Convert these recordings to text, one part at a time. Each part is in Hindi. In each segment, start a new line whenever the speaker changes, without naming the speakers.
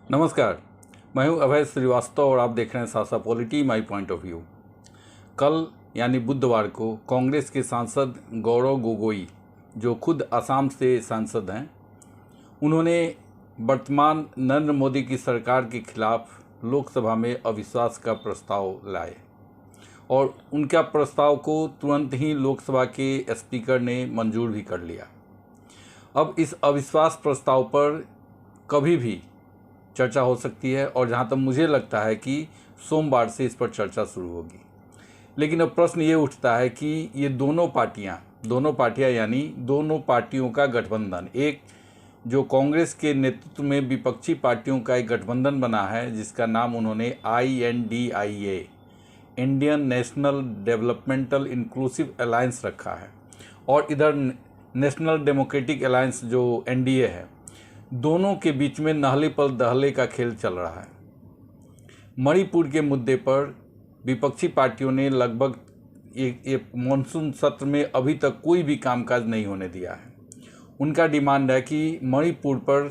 नमस्कार, मैं हूं अभय श्रीवास्तव और आप देख रहे हैं सासा polity my point of view. कल यानी बुधवार को कांग्रेस के सांसद गौरव गोगोई, जो खुद असम से सांसद हैं, उन्होंने वर्तमान नरेंद्र मोदी की सरकार के खिलाफ लोकसभा में अविश्वास का प्रस्ताव लाए और उनका प्रस्ताव को तुरंत ही लोकसभा के स्पीकर ने मंजूर भी कर लिया। अब इस अविश्वास प्रस्ताव पर कभी भी चर्चा हो सकती है और जहाँ तक मुझे लगता है कि सोमवार से इस पर चर्चा शुरू होगी। लेकिन अब प्रश्न ये उठता है कि ये दोनों पार्टियाँ यानी दोनों पार्टियों का गठबंधन, एक जो कांग्रेस के नेतृत्व में विपक्षी पार्टियों का एक गठबंधन बना है जिसका नाम उन्होंने INDIA, Indian national developmental inclusive alliance रखा है, और इधर नेशनल डेमोक्रेटिक अलायंस जो NDA है, दोनों के बीच में नहले पर दहले का खेल चल रहा है। मणिपुर के मुद्दे पर विपक्षी पार्टियों ने लगभग एक मानसून सत्र में अभी तक कोई भी कामकाज नहीं होने दिया है। उनका डिमांड है कि मणिपुर पर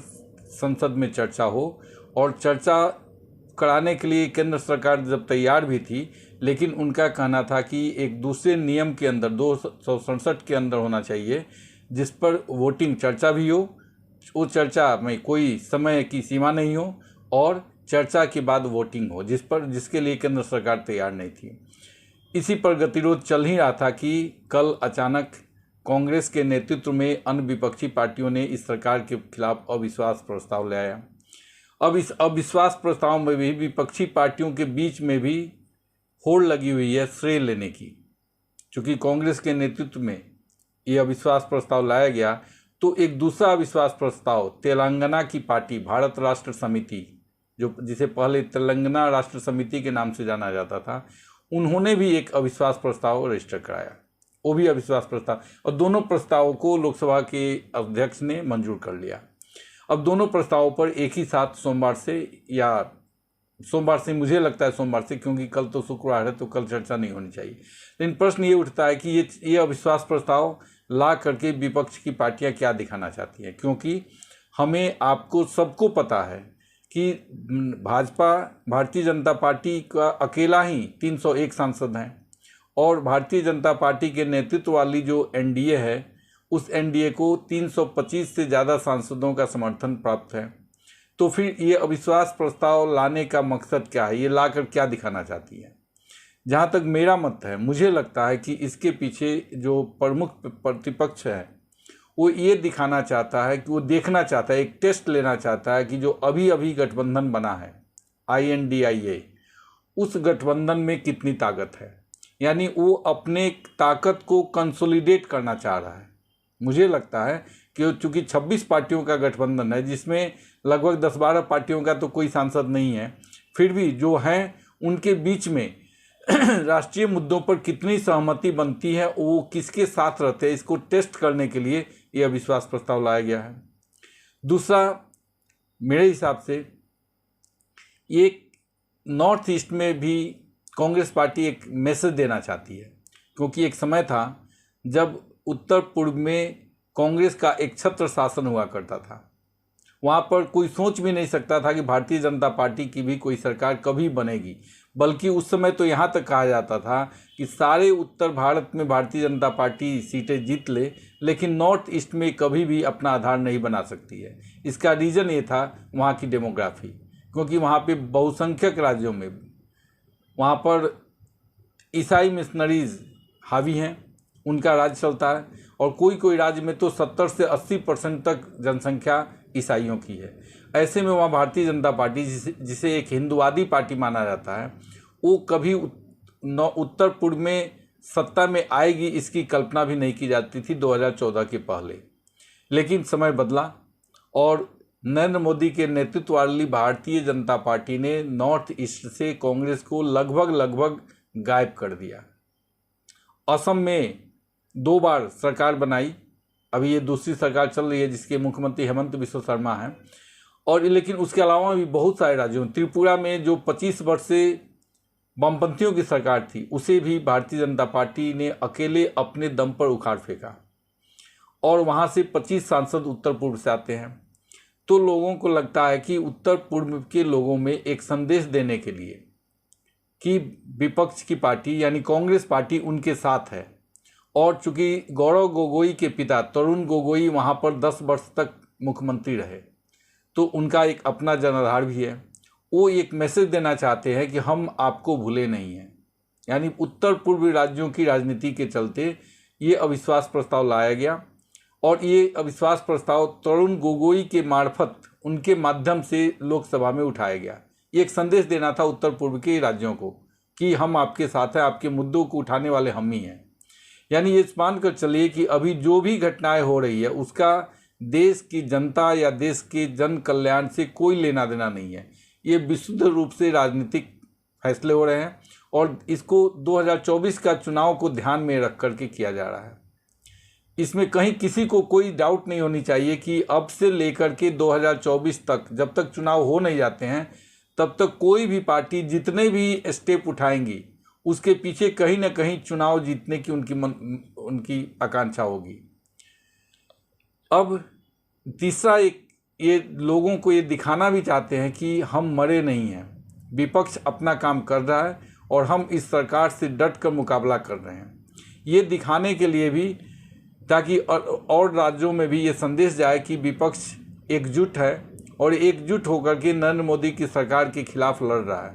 संसद में चर्चा हो, और चर्चा कराने के लिए केंद्र सरकार जब तैयार भी थी, लेकिन उनका कहना था कि एक दूसरे नियम के अंदर 267 के अंदर होना चाहिए, जिस पर वोटिंग चर्चा भी हो, वो चर्चा में कोई समय की सीमा नहीं हो, और चर्चा के बाद वोटिंग हो, जिसके लिए केंद्र सरकार तैयार नहीं थी। इसी पर गतिरोध चल ही रहा था कि कल अचानक कांग्रेस के नेतृत्व में अन्य विपक्षी पार्टियों ने इस सरकार के खिलाफ अविश्वास प्रस्ताव लाया। अब इस अविश्वास प्रस्ताव में भी विपक्षी पार्टियों के बीच में भी होड़ लगी हुई है श्रेय लेने की। चूँकि कांग्रेस के नेतृत्व में ये अविश्वास प्रस्ताव लाया गया, तो एक दूसरा अविश्वास प्रस्ताव तेलंगाना की पार्टी भारत राष्ट्र समिति, जिसे पहले तेलंगाना राष्ट्र समिति के नाम से जाना जाता था, उन्होंने भी एक अविश्वास प्रस्ताव रजिस्टर कराया, वो भी अविश्वास प्रस्ताव, और दोनों प्रस्तावों को लोकसभा के अध्यक्ष ने मंजूर कर लिया। अब दोनों प्रस्तावों पर एक ही साथ सोमवार से मुझे लगता है सोमवार से, क्योंकि कल तो शुक्रवार है तो कल चर्चा नहीं होनी चाहिए। लेकिन प्रश्न ये उठता है कि ये अविश्वास प्रस्ताव ला करके विपक्ष की पार्टियां क्या दिखाना चाहती हैं, क्योंकि आपको सबको पता है कि भारतीय जनता पार्टी का अकेला ही 301 सांसद हैं, और भारतीय जनता पार्टी के नेतृत्व वाली जो NDA है, उस NDA को 325 से ज़्यादा सांसदों का समर्थन प्राप्त है। तो फिर ये अविश्वास प्रस्ताव लाने का मकसद क्या है, ये लाकर क्या दिखाना चाहती है? जहाँ तक मेरा मत है, मुझे लगता है कि इसके पीछे जो प्रमुख प्रतिपक्ष है, वो ये दिखाना चाहता है कि वो देखना चाहता है, एक टेस्ट लेना चाहता है कि जो अभी अभी गठबंधन बना है INDIA, उस गठबंधन में कितनी ताकत है। यानी वो अपने ताकत को कंसोलिडेट करना चाह रहा है। मुझे लगता है कि चूँकि 26 पार्टियों का गठबंधन है, जिसमें लगभग 10-12 पार्टियों का तो कोई सांसद नहीं है, फिर भी जो हैं उनके बीच में राष्ट्रीय मुद्दों पर कितनी सहमति बनती है, वो किसके साथ रहते हैं, इसको टेस्ट करने के लिए ये अविश्वास प्रस्ताव लाया गया है। दूसरा, मेरे हिसाब से ये नॉर्थ ईस्ट में भी कांग्रेस पार्टी एक मैसेज देना चाहती है, क्योंकि एक समय था जब उत्तर पूर्व में कांग्रेस का एक छत्र शासन हुआ करता था। वहाँ पर कोई सोच भी नहीं सकता था कि भारतीय जनता पार्टी की भी कोई सरकार कभी बनेगी, बल्कि उस समय तो यहाँ तक कहा जाता था कि सारे उत्तर भारत में भारतीय जनता पार्टी सीटें जीत ले, लेकिन नॉर्थ ईस्ट में कभी भी अपना आधार नहीं बना सकती है। इसका रीज़न ये था वहाँ की डेमोग्राफी, क्योंकि वहाँ पे बहुसंख्यक राज्यों में वहाँ पर ईसाई मिशनरीज हावी हैं, उनका राज चलता है, और कोई राज्य में तो 70 से 80% तक जनसंख्या ईसाइयों की है। ऐसे में वहाँ भारतीय जनता पार्टी, जिसे एक हिंदुवादी पार्टी माना जाता है, वो कभी उत्तर पूर्व में सत्ता में आएगी, इसकी कल्पना भी नहीं की जाती थी 2014 के पहले। लेकिन समय बदला और नरेंद्र मोदी के नेतृत्व वाली भारतीय जनता पार्टी ने नॉर्थ ईस्ट से कांग्रेस को लगभग गायब कर दिया। असम में 2 बार सरकार बनाई, अभी ये दूसरी सरकार चल रही है जिसके मुख्यमंत्री हेमंत बिस्वा शर्मा हैं, और लेकिन उसके अलावा भी बहुत सारे राज्यों, त्रिपुरा में जो 25 वर्ष से वामपंथियों की सरकार थी, उसे भी भारतीय जनता पार्टी ने अकेले अपने दम पर उखाड़ फेंका, और वहाँ से 25 सांसद उत्तर पूर्व से आते हैं। तो लोगों को लगता है कि उत्तर पूर्व के लोगों में एक संदेश देने के लिए कि विपक्ष की पार्टी यानी कांग्रेस पार्टी उनके साथ है। और चूंकि गौरव गोगोई के पिता तरुण गोगोई वहाँ पर 10 वर्ष तक मुख्यमंत्री रहे, तो उनका एक अपना जनाधार भी है। वो एक मैसेज देना चाहते हैं कि हम आपको भूले नहीं हैं। यानी उत्तर पूर्वी राज्यों की राजनीति के चलते ये अविश्वास प्रस्ताव लाया गया और ये अविश्वास प्रस्ताव तरुण गोगोई के मार्फत उनके माध्यम से लोकसभा में उठाया गया। ये एक संदेश देना था उत्तर पूर्व के राज्यों को कि हम आपके साथ हैं, आपके मुद्दों को उठाने वाले हम ही हैं। यानी ये मान कर चलिए कि अभी जो भी घटनाएं हो रही है उसका देश की जनता या देश के जन कल्याण से कोई लेना देना नहीं है। ये विशुद्ध रूप से राजनीतिक फैसले हो रहे हैं और इसको 2024 का चुनाव को ध्यान में रख करके किया जा रहा है। इसमें कहीं किसी को कोई डाउट नहीं होनी चाहिए कि अब से लेकर के 2024 तक, जब तक चुनाव हो नहीं जाते हैं, तब तक कोई भी पार्टी जितने भी स्टेप उठाएंगी उसके पीछे कहीं ना कहीं चुनाव जीतने की उनकी आकांक्षा होगी। अब तीसरा ये लोगों को ये दिखाना भी चाहते हैं कि हम मरे नहीं हैं, विपक्ष अपना काम कर रहा है और हम इस सरकार से डट कर मुकाबला कर रहे हैं। ये दिखाने के लिए भी, ताकि और राज्यों में भी ये संदेश जाए कि विपक्ष एकजुट है और एकजुट होकर के नरेंद्र मोदी की सरकार के खिलाफ लड़ रहा है।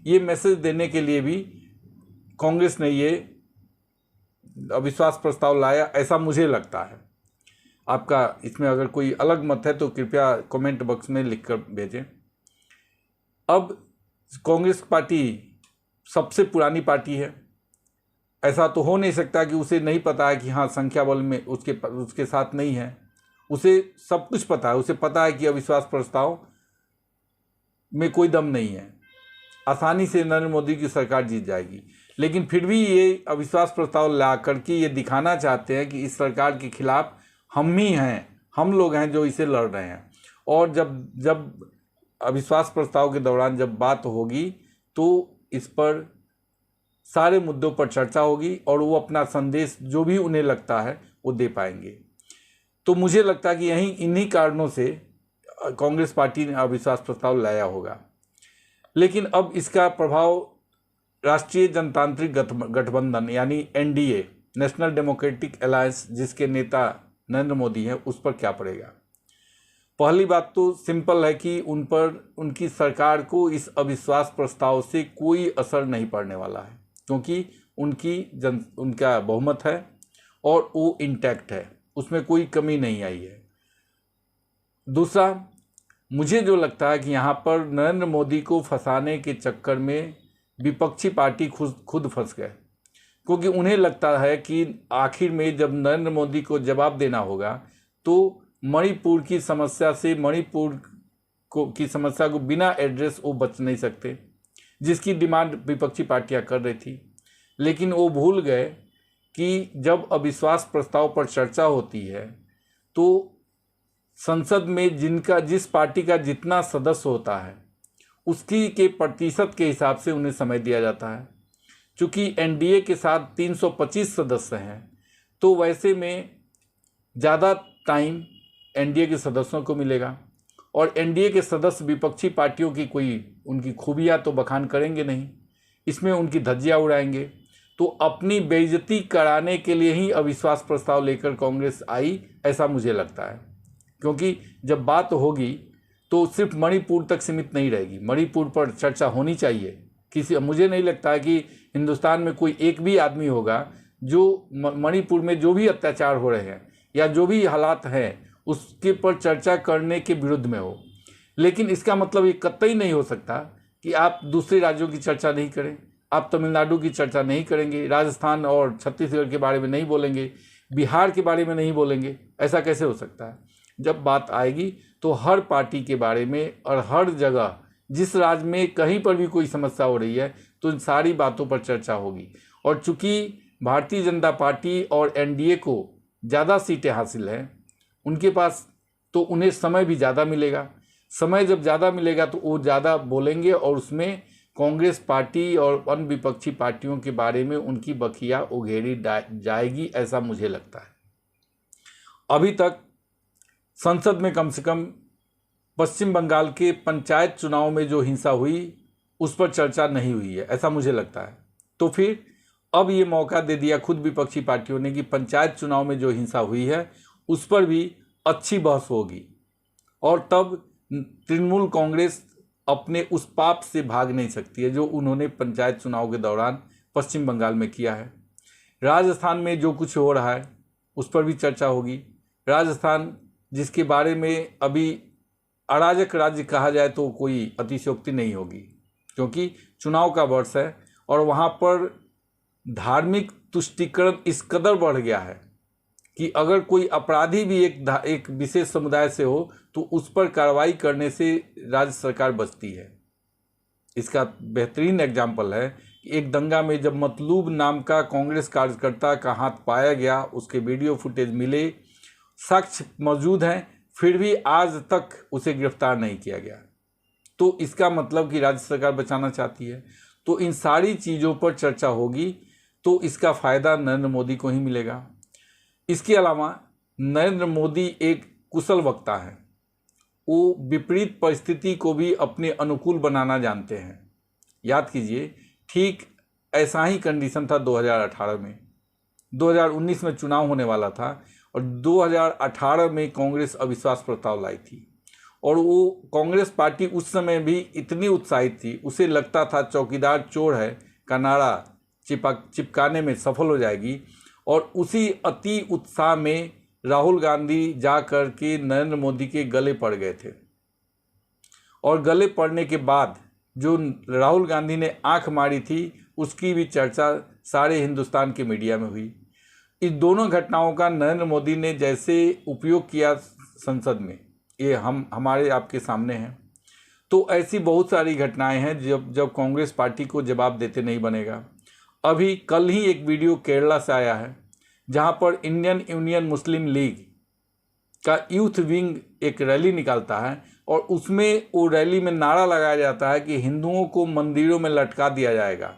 ये मैसेज देने के लिए भी कांग्रेस ने ये अविश्वास प्रस्ताव लाया, ऐसा मुझे लगता है। आपका इसमें अगर कोई अलग मत है तो कृपया कमेंट बॉक्स में लिखकर भेजें। अब कांग्रेस पार्टी सबसे पुरानी पार्टी है, ऐसा तो हो नहीं सकता कि उसे नहीं पता है कि हाँ संख्या बल में उसके साथ नहीं है। उसे सब कुछ पता है, उसे पता है कि अविश्वास प्रस्ताव में कोई दम नहीं है, आसानी से नरेंद्र मोदी की सरकार जीत जाएगी। लेकिन फिर भी ये अविश्वास प्रस्ताव ला करके ये दिखाना चाहते हैं कि इस सरकार के खिलाफ हम ही हैं, हम लोग हैं जो इसे लड़ रहे हैं। और जब अविश्वास प्रस्ताव के दौरान जब बात होगी तो इस पर सारे मुद्दों पर चर्चा होगी और वो अपना संदेश जो भी उन्हें लगता है वो दे पाएंगे। तो मुझे लगता है कि इन्हीं कारणों से कांग्रेस पार्टी ने अविश्वास प्रस्ताव लाया होगा। लेकिन अब इसका प्रभाव राष्ट्रीय जनतांत्रिक गठबंधन यानी एनडीए, नेशनल डेमोक्रेटिक अलायंस, जिसके नेता नरेंद्र मोदी हैं, उस पर क्या पड़ेगा। पहली बात तो सिंपल है कि उन पर, उनकी सरकार को इस अविश्वास प्रस्ताव से कोई असर नहीं पड़ने वाला है, क्योंकि उनका बहुमत है और वो इंटैक्ट है, उसमें कोई कमी नहीं आई है। दूसरा, मुझे जो लगता है कि यहाँ पर नरेंद्र मोदी को फंसाने के चक्कर में विपक्षी पार्टी खुद फंस गए, क्योंकि उन्हें लगता है कि आखिर में जब नरेंद्र मोदी को जवाब देना होगा तो मणिपुर की समस्या से, की समस्या को बिना एड्रेस वो बच नहीं सकते, जिसकी डिमांड विपक्षी पार्टियां कर रही थी। लेकिन वो भूल गए कि जब अविश्वास प्रस्ताव पर चर्चा होती है तो संसद में जिस पार्टी का जितना सदस्य होता है उसकी के प्रतिशत के हिसाब से उन्हें समय दिया जाता है। चूँकि एनडीए के साथ 325 सदस्य हैं, तो वैसे में ज़्यादा टाइम एनडीए के सदस्यों को मिलेगा और एनडीए के सदस्य विपक्षी पार्टियों की उनकी खूबियाँ तो बखान करेंगे नहीं, इसमें उनकी धज्जियाँ उड़ाएंगे। तो अपनी बेइज्जती कराने के लिए ही अविश्वास प्रस्ताव लेकर कांग्रेस आई, ऐसा मुझे लगता है। क्योंकि जब बात होगी तो सिर्फ मणिपुर तक सीमित नहीं रहेगी, मणिपुर पर चर्चा होनी चाहिए। मुझे नहीं लगता है कि हिंदुस्तान में कोई एक भी आदमी होगा जो मणिपुर में जो भी अत्याचार हो रहे हैं या जो भी हालात हैं उसके पर चर्चा करने के विरुद्ध में हो। लेकिन इसका मतलब ये कतई नहीं हो सकता कि आप दूसरे राज्यों की चर्चा नहीं करें, आप तमिलनाडु की चर्चा नहीं करेंगे, राजस्थान और छत्तीसगढ़ के बारे में नहीं बोलेंगे, बिहार के बारे में नहीं बोलेंगे। ऐसा कैसे हो सकता है? जब बात आएगी तो हर पार्टी के बारे में और हर जगह जिस राज्य में कहीं पर भी कोई समस्या हो रही है तो इन सारी बातों पर चर्चा होगी। और चूंकि भारतीय जनता पार्टी और एनडीए को ज़्यादा सीटें हासिल हैं उनके पास, तो उन्हें समय भी ज़्यादा मिलेगा। समय जब ज़्यादा मिलेगा तो वो ज़्यादा बोलेंगे और उसमें कांग्रेस पार्टी और अन्य विपक्षी पार्टियों के बारे में उनकी बखिया उघेरी जाएगी, ऐसा मुझे लगता है। अभी तक संसद में कम से कम पश्चिम बंगाल के पंचायत चुनाव में जो हिंसा हुई उस पर चर्चा नहीं हुई है, ऐसा मुझे लगता है। तो फिर अब ये मौका दे दिया खुद विपक्षी पार्टियों ने कि पंचायत चुनाव में जो हिंसा हुई है उस पर भी अच्छी बहस होगी, और तब तृणमूल कांग्रेस अपने उस पाप से भाग नहीं सकती है जो उन्होंने पंचायत चुनाव के दौरान पश्चिम बंगाल में किया है। राजस्थान में जो कुछ हो रहा है उस पर भी चर्चा होगी। राजस्थान जिसके बारे में अभी अराजक राज्य कहा जाए तो कोई अतिशयोक्ति नहीं होगी, क्योंकि चुनाव का वर्ष है और वहाँ पर धार्मिक तुष्टीकरण इस कदर बढ़ गया है कि अगर कोई अपराधी भी एक विशेष समुदाय से हो तो उस पर कार्रवाई करने से राज्य सरकार बचती है। इसका बेहतरीन एग्जाम्पल है कि एक दंगा में जब मतलूब नाम का कांग्रेस कार्यकर्ता का हाथ पाया गया, उसके वीडियो फुटेज मिले, साक्ष्य मौजूद हैं, फिर भी आज तक उसे गिरफ्तार नहीं किया गया। तो इसका मतलब कि राज्य सरकार बचाना चाहती है। तो इन सारी चीज़ों पर चर्चा होगी तो इसका फ़ायदा नरेंद्र मोदी को ही मिलेगा। इसके अलावा नरेंद्र मोदी एक कुशल वक्ता है, वो विपरीत परिस्थिति को भी अपने अनुकूल बनाना जानते हैं। याद कीजिए, ठीक ऐसा ही कंडीशन था 2018 में। 2019 में चुनाव होने वाला था और 2018 में कांग्रेस अविश्वास प्रस्ताव लाई थी, और वो कांग्रेस पार्टी उस समय भी इतनी उत्साहित थी, उसे लगता था चौकीदार चोर है का नारा चिपकाने में सफल हो जाएगी। और उसी अति उत्साह में राहुल गांधी जा कर के नरेंद्र मोदी के गले पड़ गए थे, और गले पड़ने के बाद जो राहुल गांधी ने आंख मारी थी उसकी भी चर्चा सारे हिंदुस्तान के मीडिया में हुई। इस दोनों घटनाओं का नरेंद्र मोदी ने जैसे उपयोग किया संसद में, ये हमारे आपके सामने हैं। तो ऐसी बहुत सारी घटनाएं हैं जब कांग्रेस पार्टी को जवाब देते नहीं बनेगा। अभी कल ही एक वीडियो केरला से आया है जहां पर इंडियन यूनियन मुस्लिम लीग का यूथ विंग एक रैली निकालता है, और उसमें वो रैली में नारा लगाया जाता है कि हिंदुओं को मंदिरों में लटका दिया जाएगा,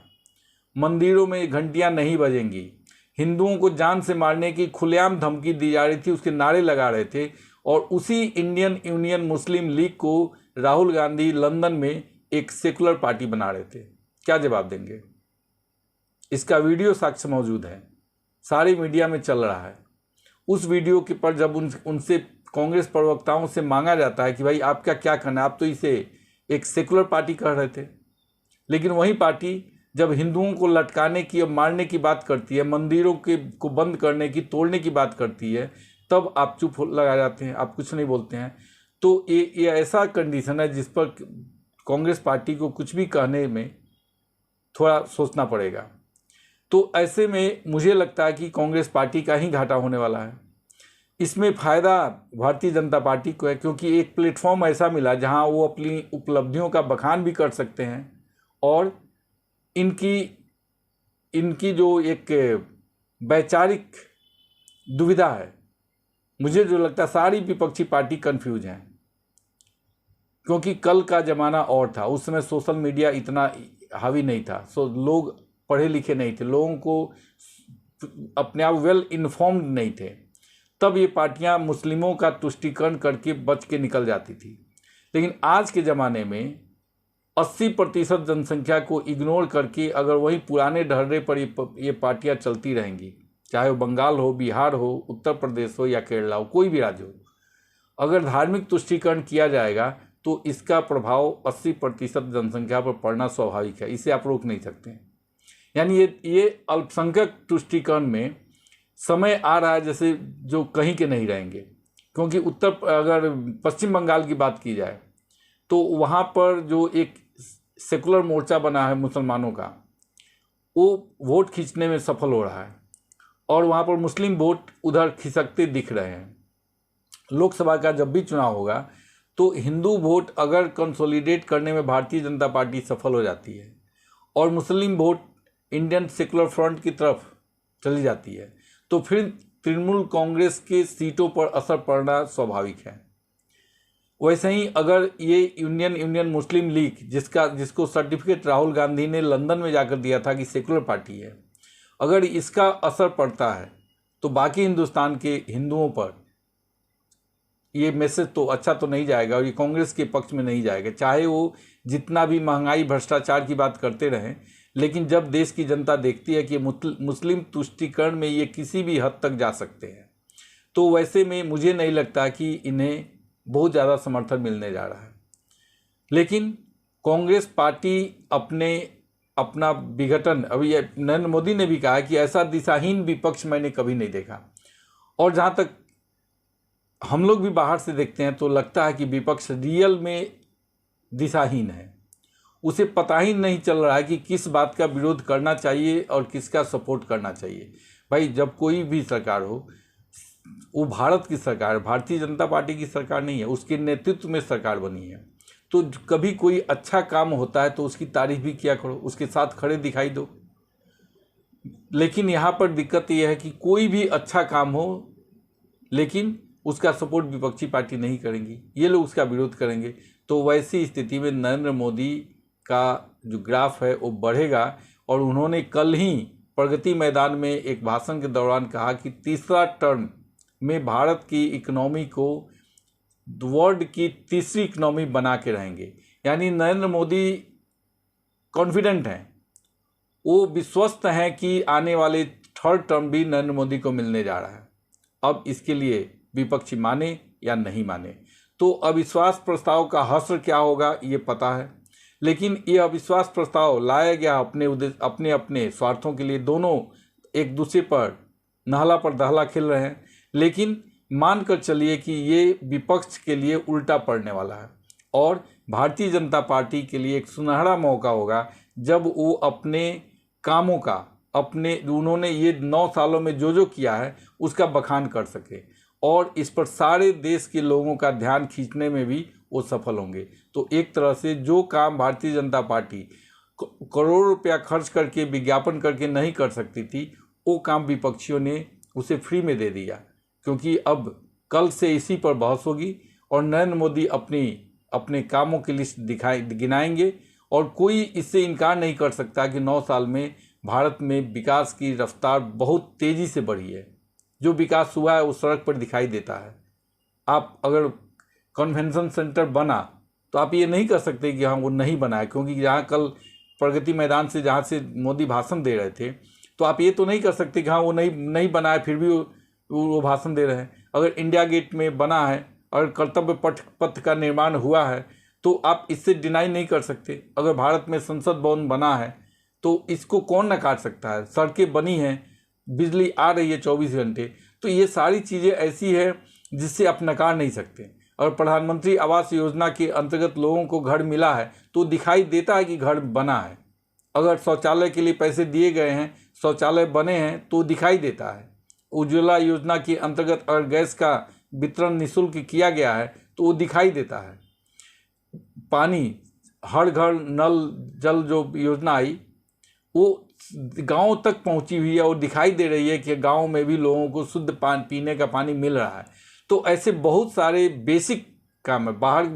मंदिरों में घंटियां नहीं बजेंगी, हिंदुओं को जान से मारने की खुलेआम धमकी दी जा रही थी, उसके नारे लगा रहे थे। और उसी इंडियन यूनियन मुस्लिम लीग को राहुल गांधी लंदन में एक सेकुलर पार्टी बना रहे थे। क्या जवाब देंगे? इसका वीडियो साक्ष्य मौजूद है, सारी मीडिया में चल रहा है। उस वीडियो के पर जब उनसे कांग्रेस प्रवक्ताओं से मांगा जाता है कि भाई आपका क्या कहना है, आप तो इसे एक सेकुलर पार्टी कह रहे थे, लेकिन वही पार्टी जब हिंदुओं को लटकाने की और मारने की बात करती है, मंदिरों को बंद करने की, तोड़ने की बात करती है, तब आप चुप लगा जाते हैं, आप कुछ नहीं बोलते हैं। तो ये ऐसा कंडीशन है जिस पर कांग्रेस पार्टी को कुछ भी कहने में थोड़ा सोचना पड़ेगा। तो ऐसे में मुझे लगता है कि कांग्रेस पार्टी का ही घाटा होने वाला है। इसमें फ़ायदा भारतीय जनता पार्टी को है, क्योंकि एक प्लेटफॉर्म ऐसा मिला जहां वो अपनी उपलब्धियों का बखान भी कर सकते हैं, और इनकी जो एक वैचारिक दुविधा है, मुझे जो लगता है सारी विपक्षी पार्टी कंफ्यूज हैं, क्योंकि कल का ज़माना और था। उस समय सोशल मीडिया इतना हावी नहीं था, लोग पढ़े लिखे नहीं थे, लोगों को अपने आप वेल इन्फॉर्म्ड नहीं थे। तब ये पार्टियां मुस्लिमों का तुष्टीकरण करके बच के निकल जाती थी। लेकिन आज के ज़माने में 80% जनसंख्या को इग्नोर करके अगर वही पुराने ढर्रे पर ये पार्टियां चलती रहेंगी, चाहे वो बंगाल हो, बिहार हो, उत्तर प्रदेश हो या केरला हो, कोई भी राज्य हो, अगर धार्मिक तुष्टीकरण किया जाएगा तो इसका प्रभाव 80% जनसंख्या पर पड़ना स्वाभाविक है, इसे आप रोक नहीं सकते। यानी ये अल्पसंख्यक तुष्टीकरण में समय आ रहा है जैसे जो कहीं के नहीं रहेंगे, क्योंकि अगर पश्चिम बंगाल की बात की जाए तो वहाँ पर जो एक सेकुलर मोर्चा बना है मुसलमानों का, वो वोट खींचने में सफल हो रहा है, और वहाँ पर मुस्लिम वोट उधर खिसकते दिख रहे हैं। लोकसभा का जब भी चुनाव होगा तो हिंदू वोट अगर कंसोलिडेट करने में भारतीय जनता पार्टी सफल हो जाती है और मुस्लिम वोट इंडियन सेकुलर फ्रंट की तरफ चली जाती है, तो फिर तृणमूल कांग्रेस के सीटों पर असर पड़ना स्वाभाविक है। वैसे ही अगर ये यूनियन मुस्लिम लीग जिसको सर्टिफिकेट राहुल गांधी ने लंदन में जाकर दिया था कि सेकुलर पार्टी है, अगर इसका असर पड़ता है तो बाकी हिंदुस्तान के हिंदुओं पर ये मैसेज तो अच्छा तो नहीं जाएगा और ये कांग्रेस के पक्ष में नहीं जाएगा, चाहे वो जितना भी महंगाई भ्रष्टाचार की बात करते रहें। लेकिन जब देश की जनता देखती है कि मुस्लिम तुष्टीकरण में ये किसी भी हद तक जा सकते हैं, तो वैसे में मुझे नहीं लगता कि इन्हें बहुत ज़्यादा समर्थन मिलने जा रहा है। लेकिन कांग्रेस पार्टी अपना विघटन, अभी नरेंद्र मोदी ने भी कहा कि ऐसा दिशाहीन विपक्ष मैंने कभी नहीं देखा। और जहाँ तक हम लोग भी बाहर से देखते हैं तो लगता है कि विपक्ष रियल में दिशाहीन है, उसे पता ही नहीं चल रहा है कि किस बात का विरोध करना चाहिए और किसका सपोर्ट करना चाहिए। भाई, जब कोई भी सरकार हो, वो भारत की सरकार, भारतीय जनता पार्टी की सरकार नहीं है, उसके नेतृत्व में सरकार बनी है। तो कभी कोई अच्छा काम होता है तो उसकी तारीफ भी किया करो, उसके साथ खड़े दिखाई दो। लेकिन यहाँ पर दिक्कत यह है कि कोई भी अच्छा काम हो लेकिन उसका सपोर्ट विपक्षी पार्टी नहीं करेंगी, ये लोग उसका विरोध करेंगे। तो वैसी स्थिति में नरेंद्र मोदी का जो ग्राफ है वो बढ़ेगा। और उन्होंने कल ही प्रगति मैदान में एक भाषण के दौरान कहा कि तीसरा टर्म में भारत की इकोनॉमी को वर्ल्ड की तीसरी इकोनॉमी बना के रहेंगे। यानी नरेंद्र मोदी कॉन्फिडेंट हैं, वो विश्वस्त हैं कि आने वाले थर्ड टर्म भी नरेंद्र मोदी को मिलने जा रहा है। अब इसके लिए विपक्षी माने या नहीं माने, तो अविश्वास प्रस्ताव का हश्र क्या होगा ये पता है। लेकिन ये अविश्वास प्रस्ताव लाया गया अपने अपने स्वार्थों के लिए। दोनों एक दूसरे पर नहला पर दहला खेल रहे हैं। लेकिन मान कर चलिए कि ये विपक्ष के लिए उल्टा पड़ने वाला है और भारतीय जनता पार्टी के लिए एक सुनहरा मौका होगा जब वो अपने कामों का, उन्होंने ये 9 सालों में जो किया है उसका बखान कर सके और इस पर सारे देश के लोगों का ध्यान खींचने में भी वो सफल होंगे। तो एक तरह से जो काम भारतीय जनता पार्टी करोड़ों रुपया खर्च करके, विज्ञापन करके नहीं कर सकती थी, वो काम विपक्षियों ने उसे फ्री में दे दिया। क्योंकि अब कल से इसी पर बहस होगी और नरेंद्र मोदी अपने कामों की लिस्ट गिनाएंगे और कोई इससे इनकार नहीं कर सकता कि 9 साल में भारत में विकास की रफ्तार बहुत तेज़ी से बढ़ी है। जो विकास हुआ है वो सड़क पर दिखाई देता है। आप अगर कन्वेंशन सेंटर बना तो आप ये नहीं कर सकते कि हाँ वो नहीं बना है, क्योंकि जहाँ कल प्रगति मैदान से जहाँ से मोदी भाषण दे रहे थे तो आप ये तो नहीं कर सकते कि हाँ वो नहीं बना है फिर भी वो भाषण दे रहे हैं। अगर इंडिया गेट में बना है, अगर कर्तव्य पथ का निर्माण हुआ है तो आप इससे डिनाई नहीं कर सकते। अगर भारत में संसद भवन बना है तो इसको कौन नकार सकता है। सड़कें बनी हैं, बिजली आ रही है 24 घंटे। तो ये सारी चीज़ें ऐसी है जिससे आप नकार नहीं सकते। और प्रधानमंत्री आवास योजना के अंतर्गत लोगों को घर मिला है तो दिखाई देता है कि घर बना है। अगर शौचालय के लिए पैसे दिए गए हैं, शौचालय बने हैं तो दिखाई देता है। उज्ज्वला योजना के अंतर्गत अगर गैस का वितरण निःशुल्क किया गया है तो वो दिखाई देता है। पानी, हर घर नल जल जो योजना आई वो गांव तक पहुंची हुई है और दिखाई दे रही है कि गांव में भी लोगों को शुद्ध पीने का पानी मिल रहा है। तो ऐसे बहुत सारे बेसिक काम है। बाहर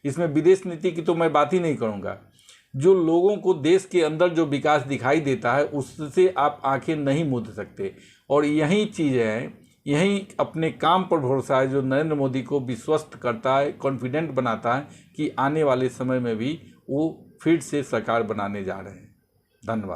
इसमें विदेश नीति की तो मैं बात ही नहीं करूंगा। जो लोगों को देश के अंदर जो विकास दिखाई देता है उससे आप आंखें नहीं मूंद सकते। और यही चीज़ें हैं, यही अपने काम पर भरोसा है जो नरेंद्र मोदी को विश्वस्त करता है, कॉन्फिडेंट बनाता है कि आने वाले समय में भी वो फिर से सरकार बनाने जा रहे हैं। धन्यवाद।